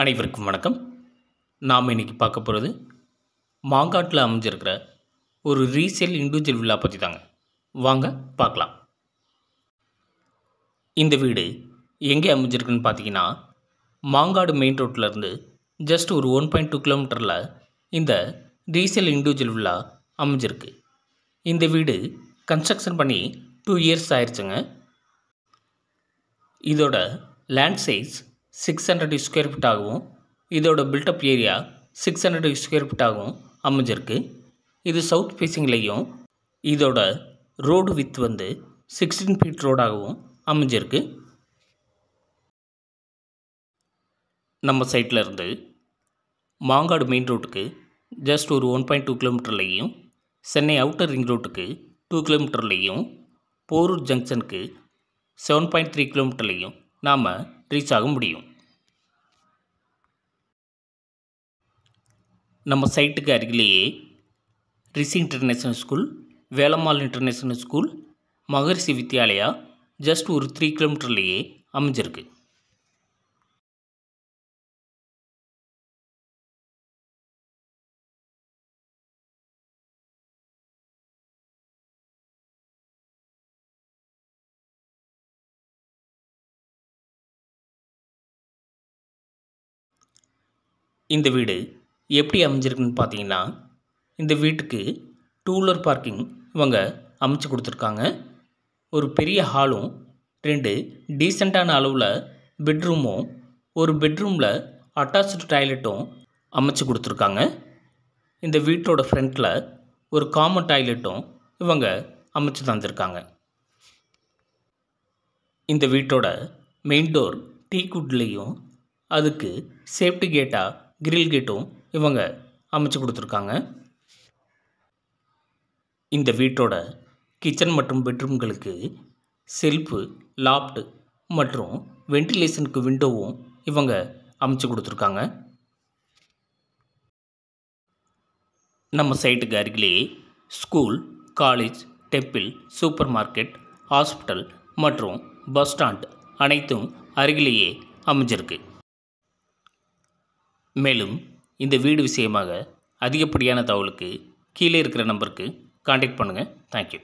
அனைவருக்கும் வணக்கம். நாம் இன்றைக்கி பார்க்க போகிறது மாங்காட்டில் அமைஞ்சிருக்கிற ஒரு ரீசேல் இண்டிவிஜுவல் வில்லா பற்றி தாங்க. வாங்க பார்க்கலாம். இந்த வீடு எங்கே அமைஞ்சிருக்குன்னு பார்த்தீங்கன்னா, மாங்காடு மெயின் ரோட்டிலேருந்து ஜஸ்ட் ஒரு 1.2 கிலோமீட்டரில் இந்த ரீசேல் இண்டிவிஜுவல் வில்லா அமைஞ்சிருக்கு. இந்த வீடு கன்ஸ்ட்ரக்ஷன் பண்ணி 2 இயர்ஸ் ஆயிடுச்சுங்க. இதோட லேண்ட் சைஸ் 600 ஸ்கொயர் ஃபீட் ஆகவும், இதோட பில்டப் ஏரியா 600 ஸ்கொயர் ஃபீட் ஆகவும் அமைஞ்சிருக்கு. இது சவுத் ஃபேஸிங்லேயும், இதோட ரோடு வித் 16 ஃபீட் ரோடாகவும் அமைஞ்சிருக்கு. நம்ம சைட்டில் இருந்து மாங்காடு மெயின் ரோட்டுக்கு ஜஸ்ட் ஒரு 1.2 கிலோமீட்டர்லேயும், சென்னை அவுட்டர் ரிங் ரோட்டுக்கு 2 கிலோமீட்டர்லேயும், போரூர் ஜங்ஷனுக்கு 7.3 கிலோமீட்டர்லேயும் நாம் ரீச் ஆக முடியும். நம்ம சைட்டுக்கு அருகிலேயே Rishi international school, Velammal international school, Maharishi Vidyalaya just ஒரு 3 கிலோமீட்டர்லேயே அமைஞ்சிருக்கு. இந்த வீடு எப்படி அமைஞ்சிருக்குன்னு பார்த்தீங்கன்னா, இந்த வீட்டுக்கு 2 வீலர் பார்க்கிங் இவங்க அமைச்சு கொடுத்துருக்காங்க. ஒரு பெரிய ஹாலும், 2 டீசெண்டான அளவில் பெட்ரூமும், ஒரு பெட்ரூமில் அட்டாச்டு டாய்லெட்டும் அமைச்சு கொடுத்துருக்காங்க. இந்த வீட்டோட ஃப்ரண்ட்டில் ஒரு காமன் டாய்லெட்டும் இவங்க அமைச்சு தந்திருக்காங்க. இந்த வீட்டோட மெயின் டோர் டீக்குட்லேயும், அதுக்கு சேஃப்டி கேட்டாக கிரில் கேட்டும் இவங்க அமைச்சு கொடுத்துருக்காங்க. இந்த வீட்டோட கிச்சன் மற்றும் பெட்ரூம்களுக்கு செல்ஃபு, லாஃப்ட் மற்றும் வென்டிலேஷனுக்கு விண்டோவும் இவங்க அமைச்சு கொடுத்துருக்காங்க. நம்ம சைட்டுக்கு அருகிலேயே school, college, temple, super market, hospital மற்றும் பஸ் ஸ்டாண்ட் அனைத்தும் அருகிலேயே அமைஞ்சிருக்கு. மேலும் இந்த வீடு விஷயமாக அதிகப்படியான தகவலுக்கு கீழே இருக்கிற நம்பருக்கு கான்டாக்ட் பண்ணுங்கள். தேங்க்யூ.